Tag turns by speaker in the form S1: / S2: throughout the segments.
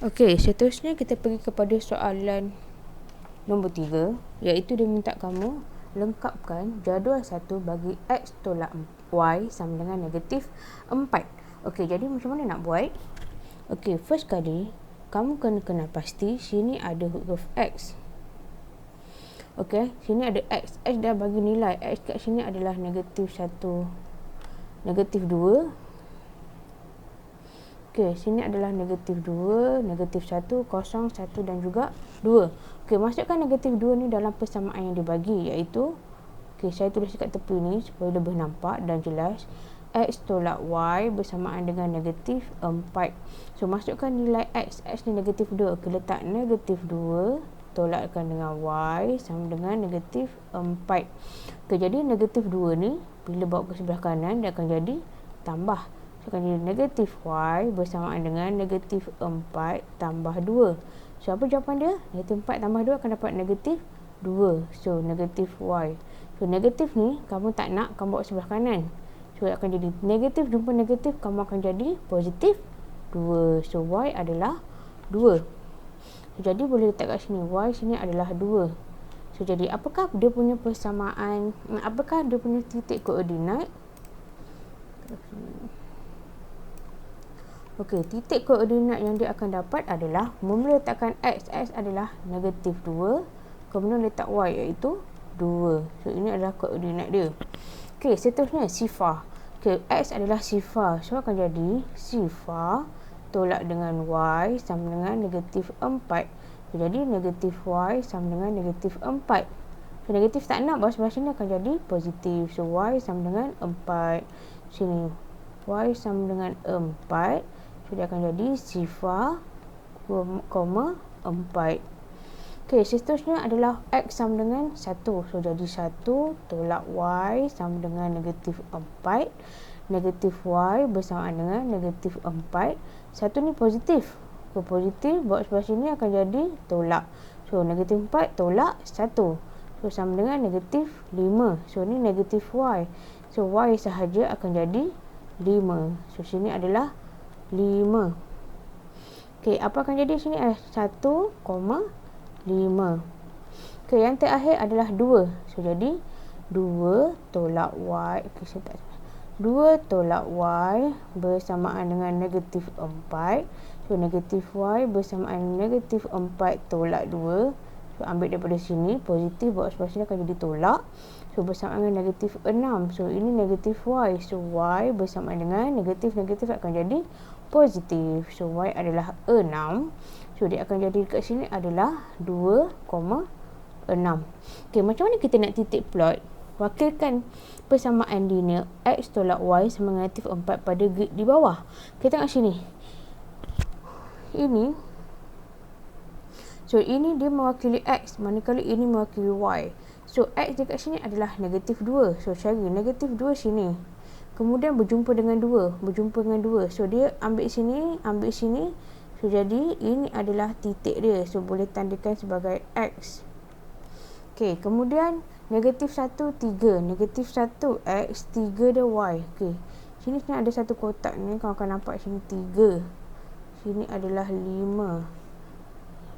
S1: Okey, seterusnya kita pergi kepada soalan nombor 3, iaitu dia minta kamu lengkapkan jadual 1 bagi X tolak Y sama dengan negatif 4. Okey, jadi macam mana nak buat? Okey, first kali, kamu kena kenal pasti sini ada huruf X. Okey, sini ada X. X dah bagi nilai. X kat sini adalah negatif 1, negatif 2. Okey, sini adalah negatif 2, negatif 1, kosong, 1 dan juga 2. Okey, masukkan negatif 2 ni dalam persamaan yang dibagi, iaitu, okey, saya tulis dekat tepi ni supaya lebih nampak dan jelas. X tolak Y bersamaan dengan negatif 4. So, masukkan nilai X. X ni negatif 2. Okey, letak negatif 2 tolakkan dengan Y sama dengan negatif 4. Okey, jadi negatif 2 ni bila bawa ke sebelah kanan dia akan jadi tambah. Akan jadi negatif Y bersamaan dengan negatif 4 tambah 2. So, apa jawapan dia? Negatif 4 tambah 2 akan dapat negatif 2. So, negatif Y. So, negatif ni kamu tak nak, kamu bawa sebelah kanan. So, akan jadi negatif jumpa negatif, kamu akan jadi positif 2. So, Y adalah 2. So, jadi boleh letak kat sini. Y sini adalah 2. So, jadi apakah dia punya persamaan? Apakah dia punya titik koordinat? Okey, titik koordinat yang dia akan dapat adalah mula letakkan X. X adalah negatif 2. Kemudian letak Y iaitu 2. So, ini adalah koordinat dia. Okey, seterusnya sifar. Okey, X adalah sifar. So, akan jadi sifar tolak dengan Y sama dengan negatif 4. So, jadi negatif Y sama dengan negatif 4. So, negatif tak nak, bahawa sebelah sini akan jadi positif. So, Y sama dengan 4. Sini, Y sama dengan 4. So, dia akan jadi sifar, 4. Okey, seterusnya adalah X sama dengan 1. So, jadi 1 tolak Y sama dengan negatif 4. Negatif Y bersamaan dengan negatif 4. 1 ni positif. So, positif, bawa sebelah sini akan jadi tolak. So, negatif 4 tolak 1. So, sama dengan negatif 5. So, ni negatif Y. So, Y sahaja akan jadi 5. So, sini adalah 5. Okey, apa akan jadi sini? 1,5. Okey, yang terakhir adalah 2. So, jadi 2 tolak Y. Okey, saya tak 2 tolak Y bersamaan dengan negatif 4. So, negatif Y bersamaan negatif 4 tolak 2. So, ambil daripada sini, positif, bawa sebelah sini akan jadi tolak. So, bersamaan dengan negatif 6. So, ini negatif Y. So, Y bersamaan dengan negatif akan jadi positif. So, Y adalah 6. So, dia akan jadi kat sini adalah 2,6. Okey, macam mana kita nak titik plot? Wakilkan persamaan linear X tolak Y sama negatif 4 pada grid di bawah. Kita tengok sini. Ini. So, ini dia mewakili X, manakala ini mewakili Y. So, X dekat sini adalah negatif 2. So, cari negatif 2 sini. Kemudian berjumpa dengan 2. So, dia ambil sini, ambil sini. So, jadi ini adalah titik dia. So, boleh tandakan sebagai X. Okey, kemudian negatif 1, 3. Negatif 1 X, 3 dia Y. Okey, sini ada satu kotak ni. Kau akan nampak sini 3. Sini adalah 5.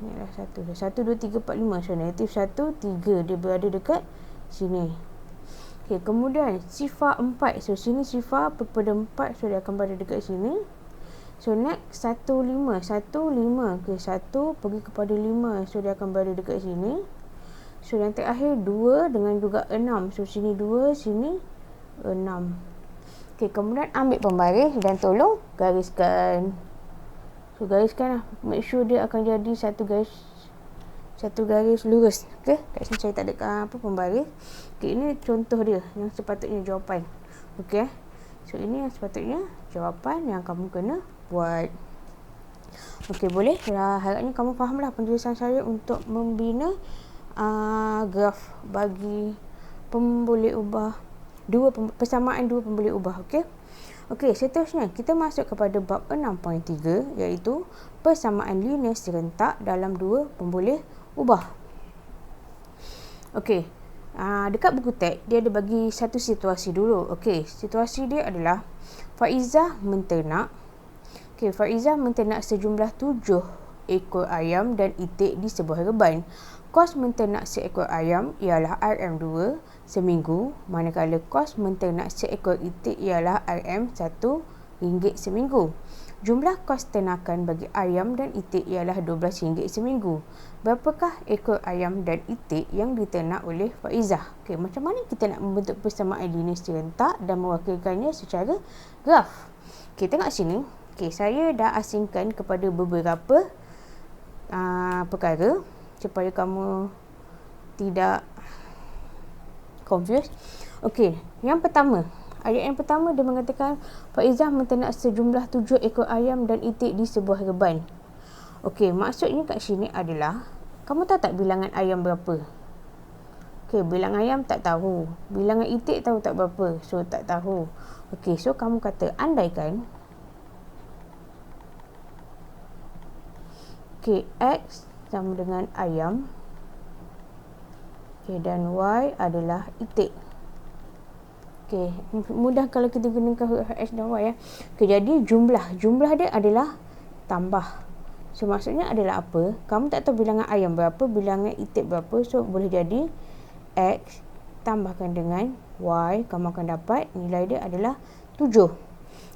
S1: Ini adalah 1. 1, 2, 3, 4, 5. So, negatif 1, 3. Dia berada dekat sini. Okey, kemudian sifar 4. So, sini sifar pada 4. So, dia akan berada dekat sini. So, next 1, 5. 1, 5. Okey, 1 pergi kepada 5. So, dia akan berada dekat sini. So, yang terakhir 2 dengan juga 6. So, sini 2, sini 6. Okey, kemudian ambil pembaris dan tolong gariskan. So, gariskan lah. Make sure dia akan jadi satu garis lurus. Okey, kat sini saya tak ada pembaris. Okey, ini contoh dia yang sepatutnya jawapan. Okey. So, ini yang sepatutnya jawapan yang kamu kena buat. Okey, boleh? Harapnya kamu fahamlah penjelasan saya untuk membina graf bagi pemboleh ubah persamaan dua pemboleh ubah. Okey. Okey, seterusnya kita masuk kepada bab 6.3, iaitu persamaan linear serentak dalam dua pemboleh ubah. Okey, dekat buku teks dia ada bagi satu situasi dulu. Okey, situasi dia adalah Faizah menternak. Okey, Faizah menternak sejumlah 7 ekor ayam dan itik di sebuah reban. Kos menternak seekor ayam ialah RM2 seminggu, manakala kos menternak seekor itik ialah RM1 seminggu. Jumlah kos ternakan bagi ayam dan itik ialah RM12 seminggu. Berapakah ekor ayam dan itik yang diternak oleh Faizah? Okey, macam mana kita nak membentuk persamaan linear serentak dan mewakilkannya secara graf? Okey, tengok sini. Okey, saya dah asingkan kepada beberapa perkara supaya kamu tidak confused. Okey, yang pertama. Ayat yang pertama dia mengatakan Faizah menternak sejumlah 7 ekor ayam dan itik di sebuah reban. Okey, maksudnya kat sini adalah kamu tahu tak bilangan ayam berapa? Okey, bilangan ayam tak tahu. Bilangan itik tahu tak berapa? So, tak tahu. Okey, so kamu kata andaikan X sama dengan ayam. Okey, dan Y adalah itik. Okey, mudah kalau kita gunakan huruf X dan Y ya. Okey, jadi jumlah dia adalah tambah. So, maksudnya adalah apa? Kamu tak tahu bilangan ayam berapa, bilangan itik berapa. So, boleh jadi X tambahkan dengan Y, kamu akan dapat nilai dia adalah 7.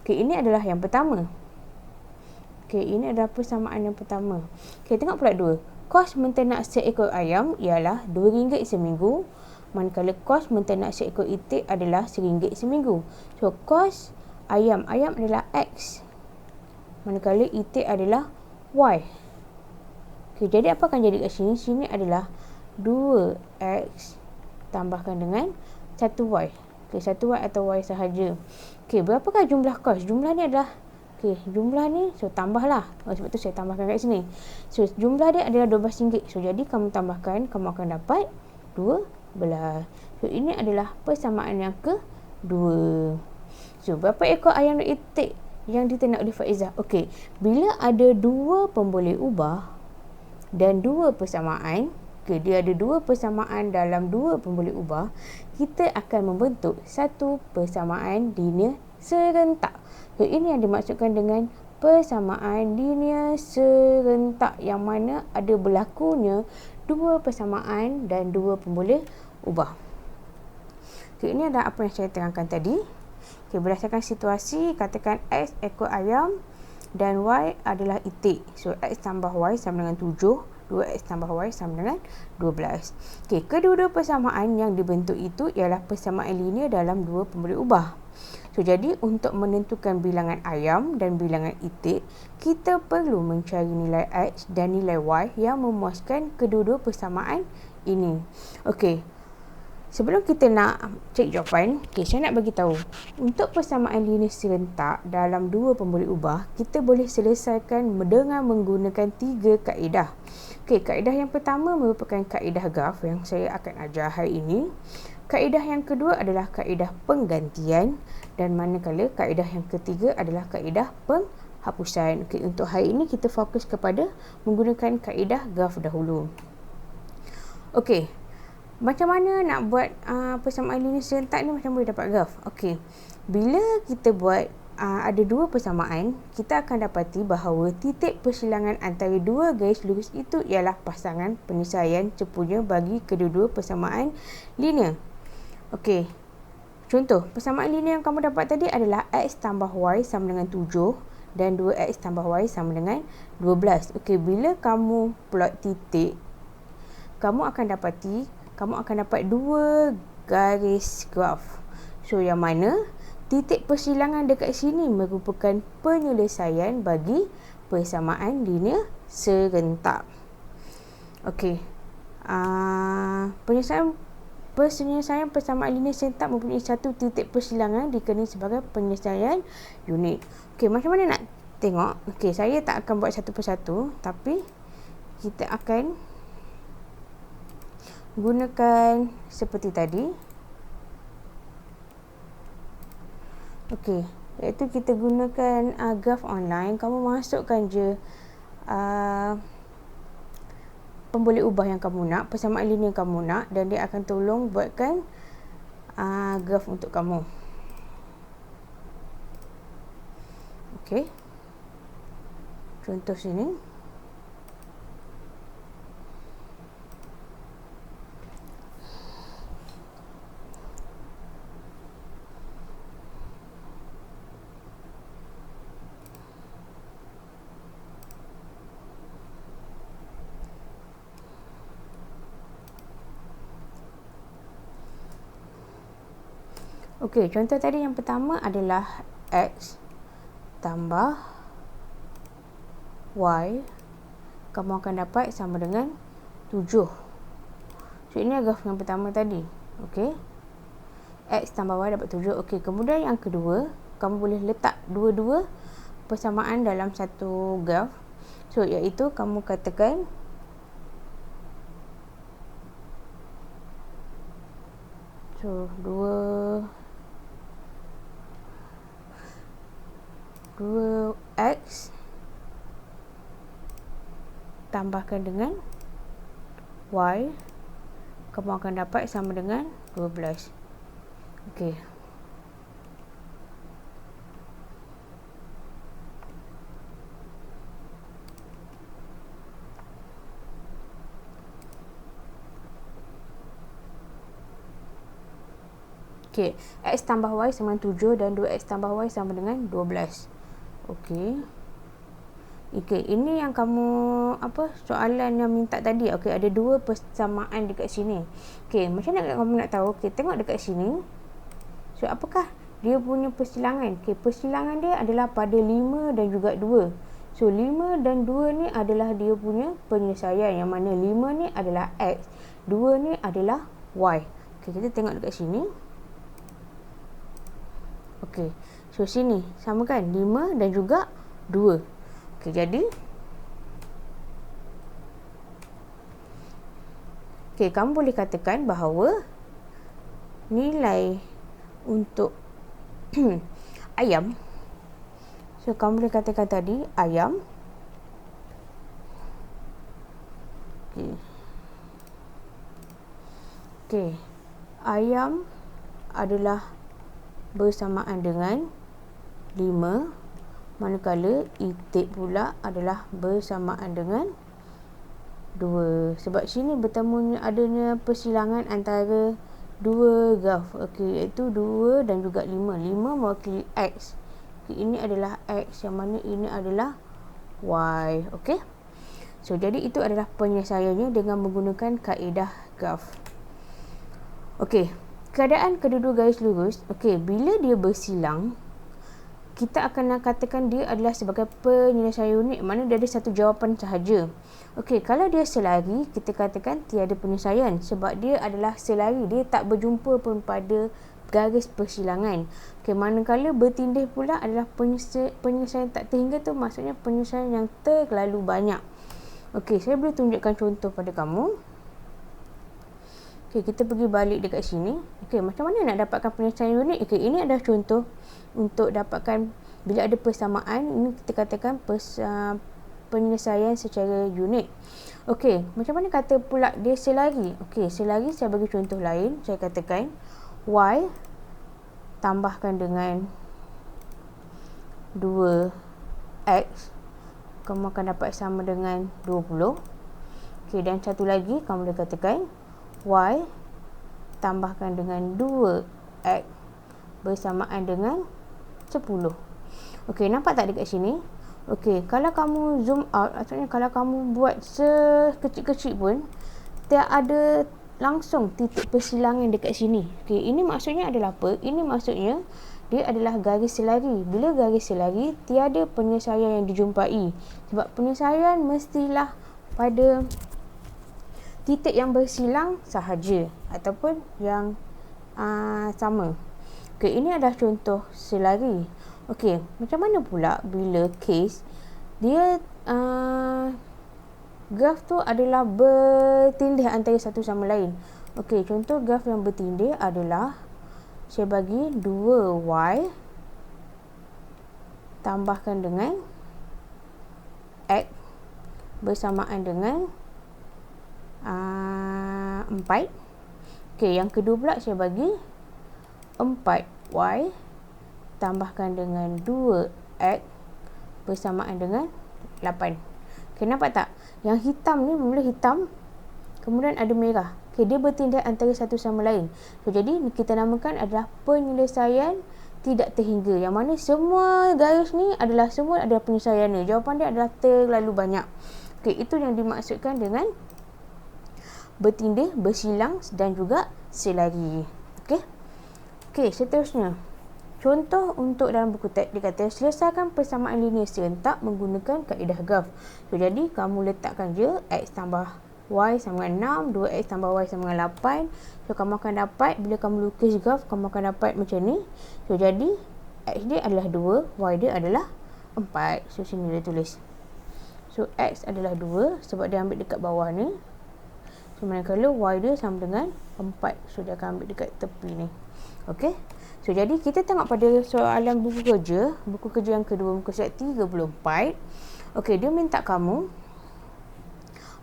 S1: Okey, ini adalah yang pertama. Okey, ini adalah persamaan yang pertama. Okey, tengok pula 2. Kos menternak seekor ayam ialah RM2 seminggu, manakala kos menternak seekor itik adalah RM1 seminggu. So, kos ayam adalah X, manakala itik adalah Y. Okey, jadi apa akan jadi kat sini? Sini adalah 2X tambahkan dengan 1Y. Okey, 1Y atau Y sahaja. Okey, berapakah jumlah kos? Jumlah ni adalah jumlah ni, so tambahlah. Sebab tu saya tambahkan kat sini. So, jumlah dia adalah RM12. So, jadi kamu tambahkan, kamu akan dapat 12. So, ini adalah persamaan yang kedua. So, berapa ekor ayam dan itik yang diternak oleh Faizah? Okey, bila ada 2 pemboleh ubah dan 2 persamaan, dia ada 2 persamaan dalam 2 pemboleh ubah, kita akan membentuk satu persamaan linear serentak. So, ini yang dimaksudkan dengan persamaan linear serentak, yang mana ada berlakunya 2 persamaan dan 2 pemboleh ubah. Okay, ini adalah apa yang saya terangkan tadi. Okay, berdasarkan situasi, katakan X ekor ayam dan Y adalah itik. So, X tambah Y sama dengan 7. 2X tambah Y sama dengan 12. Okay, kedua-dua persamaan yang dibentuk itu ialah persamaan linear dalam 2 pemboleh ubah. So, jadi untuk menentukan bilangan ayam dan bilangan itik, kita perlu mencari nilai X dan nilai Y yang memuaskan kedua-dua persamaan ini. Okey. Sebelum kita nak cek jawapan, saya nak bagi tahu. Untuk persamaan linear serentak dalam 2 pemboleh ubah, kita boleh selesaikan dengan menggunakan 3 kaedah. Okey, kaedah yang pertama merupakan kaedah graf yang saya akan ajar hari ini. Kaedah yang kedua adalah kaedah penggantian, dan manakala kaedah yang ketiga adalah kaedah penghapusan. Okey, untuk hari ini kita fokus kepada menggunakan kaedah graf dahulu. Okey, macam mana nak buat persamaan linear serentak ni, macam boleh dapat graf? Okey, bila kita buat ada 2 persamaan, kita akan dapati bahawa titik persilangan antara 2 garis lurus itu ialah pasangan penyelesaian cepunya bagi kedua-dua persamaan linear. Okey, contoh persamaan linear yang kamu dapat tadi adalah X tambah Y sama dengan 7 dan 2X tambah Y sama dengan 12. Okey, bila kamu plot titik, kamu akan dapat 2 garis graf. So, yang mana titik persilangan dekat sini merupakan penyelesaian bagi persamaan linear serentak. Okey, penyelesaian persamaan linear serentak mempunyai satu titik persilangan dikenali sebagai penyelesaian unit. Okey, macam mana nak tengok? Okey, saya tak akan buat satu persatu, tapi kita akan gunakan seperti tadi. Okey, iaitu kita gunakan graf online. Kamu masukkan je pemboleh ubah yang kamu nak, persamaan linear yang kamu nak, dan dia akan tolong buatkan graf untuk kamu. Okey, contoh sini. Okey, contoh tadi yang pertama adalah X tambah Y. Kamu akan dapat sama dengan 7. So, ini graf yang pertama tadi. Okey. X tambah Y dapat 7. Okey, kemudian yang kedua, kamu boleh letak dua-dua persamaan dalam satu graf. So, iaitu kamu katakan dua X tambahkan dengan Y, kamu akan dapat sama dengan 12. Okey. Okey, X tambah Y sama dengan 7 dan 2X tambah Y sama dengan 12. Okey. Okey, ini yang kamu soalan yang minta tadi. Okey, ada dua persamaan dekat sini. Okey, macam mana kamu nak tahu? Okey, tengok dekat sini. So, apakah dia punya persilangan? Okey, persilangan dia adalah pada 5 dan juga 2. So, 5 dan 2 ni adalah dia punya penyelesaian. Yang mana 5 ni adalah X, 2 ni adalah Y. Okey, kita tengok dekat sini. Okey, so sini sama kan 5 dan juga 2. Okey, jadi kamu boleh katakan bahawa nilai untuk ayam, so kamu boleh katakan tadi ayam, okey, ayam adalah bersamaan dengan 5, manakala itik pula adalah bersamaan dengan 2. Sebab sini bertemunya adanya persilangan antara dua graf. Okey, iaitu 2 dan juga 5. 5 mewakili X. Okay, ini adalah X, yang mana ini adalah Y. Okey. So, jadi itu adalah penyelesaiannya dengan menggunakan kaedah graf. Okey. Keadaan kedua-dua garis lurus, okey, bila dia bersilang, kita akan katakan dia adalah sebagai penyelesaian unik, mana dia ada satu jawapan sahaja. Okey, kalau dia selari, kita katakan tiada penyelesaian sebab dia adalah selari, dia tak berjumpa pun pada garis persilangan. Okey, manakala bertindih pula adalah penyelesaian tak terhingga, tu maksudnya penyelesaian yang terlalu banyak. Okey, saya boleh tunjukkan contoh pada kamu. Okey, kita pergi balik dekat sini. Okey, macam mana nak dapatkan penyelesaian unik? Okey, ini adalah contoh untuk dapatkan bila ada persamaan. Ini kita katakan penyelesaian secara unik. Okey, macam mana kata pula dia selari? Okey, selari saya bagi contoh lain. Saya katakan Y tambahkan dengan 2X, kamu akan dapat sama dengan 20. Okey, dan satu lagi kamu boleh katakan Y tambahkan dengan 2X bersamaan dengan 10. Okey, nampak tak dekat sini? Okey, kalau kamu zoom out, maksudnya kalau kamu buat sekecil-kecil pun, tak ada langsung titik persilangan dekat sini. Okey, ini maksudnya adalah apa? Ini maksudnya dia adalah garis selari. Bila garis selari, tiada penyelesaian yang dijumpai. Sebab penyelesaian mestilah pada titik yang bersilang sahaja ataupun yang sama. Okey, ini adalah contoh selari. Okey, macam mana pula bila case dia graf tu adalah bertindih antara satu sama lain. Okey, contoh graf yang bertindih adalah saya bagi 2Y tambahkan dengan X bersamaan dengan 4. Okey, yang kedua pula saya bagi 4Y tambahkan dengan 2X bersamaan dengan 8. Okey, nampak tak? Yang hitam ni mula hitam, kemudian ada merah. Okey, dia bertindih antara satu sama lain. So, jadi kita namakan adalah penyelesaian tidak terhingga. Yang mana semua garis ni semua ada penyelesaiannya. Jawapan dia adalah terlalu banyak. Okey, itu yang dimaksudkan dengan bertindih, bersilang dan juga selari. Okey. Okey, seterusnya. Contoh untuk dalam buku teks, dia kata selesaikan persamaan linear serentak menggunakan kaedah graf. So, jadi kamu letakkan je X tambah Y sama dengan 6, 2X tambah Y sama dengan 8. So, kamu akan dapat, bila kamu lukis graf, kamu akan dapat macam ni. So, jadi X dia adalah 2, Y dia adalah 4. So, sini dia tulis. So, X adalah 2 sebab dia ambil dekat bawah ni. So, manakala Y dia sama dengan 4. So, dia akan ambil dekat tepi ni. Okey. So, jadi kita tengok pada soalan buku kerja yang kedua, muka surat 34. Okey, dia minta kamu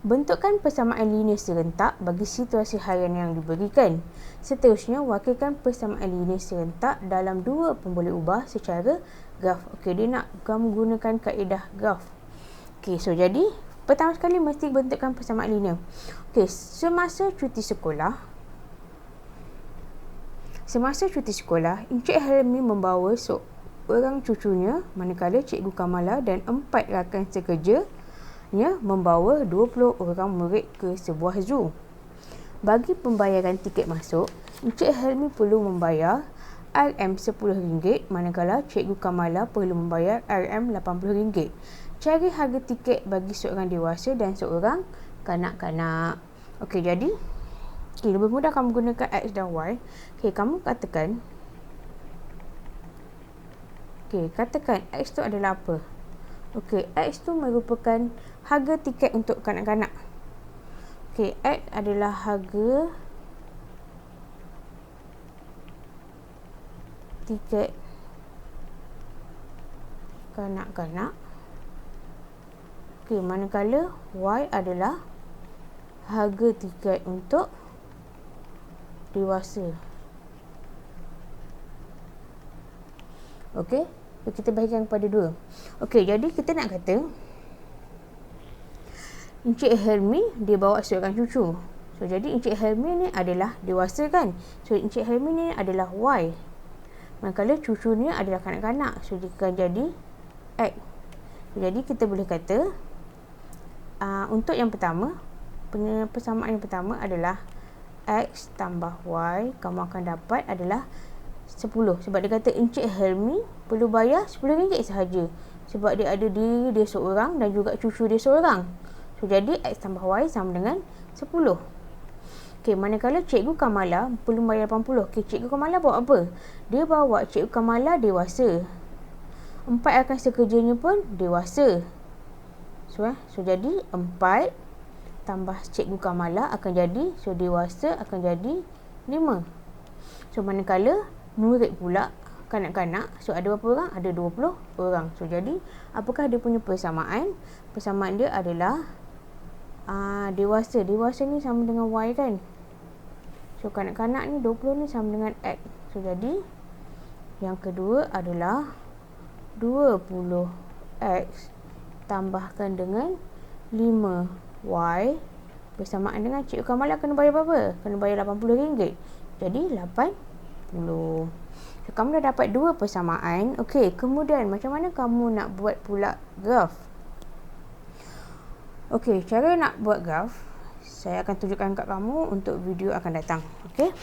S1: bentukkan persamaan linear serentak bagi situasi harian yang diberikan. Seterusnya, wakilkan persamaan linear serentak dalam dua pemboleh ubah secara graf. Okey, dia nak kamu gunakan kaedah graf. Okey, so jadi pertama sekali mesti bentukkan persamaan linear. Okey, semasa cuti sekolah, Encik Helmi membawa seorang cucunya, manakala Cikgu Kamala dan 4 rakan sekerjanya membawa 20 orang murid ke sebuah zoo. Bagi pembayaran tiket masuk, Encik Helmi perlu membayar RM10, manakala Cikgu Kamala perlu membayar RM80. Cari harga tiket bagi seorang dewasa dan seorang kanak-kanak. Okey, jadi lebih mudah kamu gunakan X dan Y. Okey, kamu katakan X tu adalah apa? Okey, X tu merupakan harga tiket untuk kanak-kanak. Okey, X adalah harga tiket kanak-kanak. Okey, manakala Y adalah harga tiket untuk dewasa. Okey, so kita bahagikan kepada 2. Okey, jadi kita nak kata Encik Helmi dia bawa seorang cucu. So, jadi Encik Helmi ni adalah dewasa kan? So, Encik Helmi ni adalah Y. Manakala cucunya adalah kanak-kanak. So, dia akan jadi X. So, jadi kita boleh kata untuk yang pertama, persamaan yang pertama adalah X tambah Y, kamu akan dapat adalah 10. Sebab dia kata Encik Helmi perlu bayar RM10 sahaja. Sebab dia ada diri dia seorang dan juga cucu dia seorang. So, jadi X tambah Y sama dengan 10. Okey, manakala Cikgu Kamala perlu bayar 80. Okey, Cikgu Kamala bawa apa? Dia bawa Cikgu Kamala dewasa. 4 rakan sekerjanya pun dewasa. So, jadi 4 tambah Cikgu Kamala akan jadi, so dewasa akan jadi 5. So, manakala murid pula kanak-kanak, so ada berapa orang? Ada 20 orang. So, jadi apakah dia punya persamaan? Persamaan dia adalah dewasa. Dewasa ni sama dengan Y kan? So, kanak-kanak ni 20 ni sama dengan X. So, jadi yang kedua adalah 20X tambahkan dengan 5Y bersamaan dengan Cikgu Kamala kena bayar berapa? Kena bayar RM80. Jadi 80. So, kamu dah dapat 2 persamaan. Okey, kemudian macam mana kamu nak buat pula graf? Okey, cara nak buat graf saya akan tunjukkan kat kamu untuk video akan datang. Okey.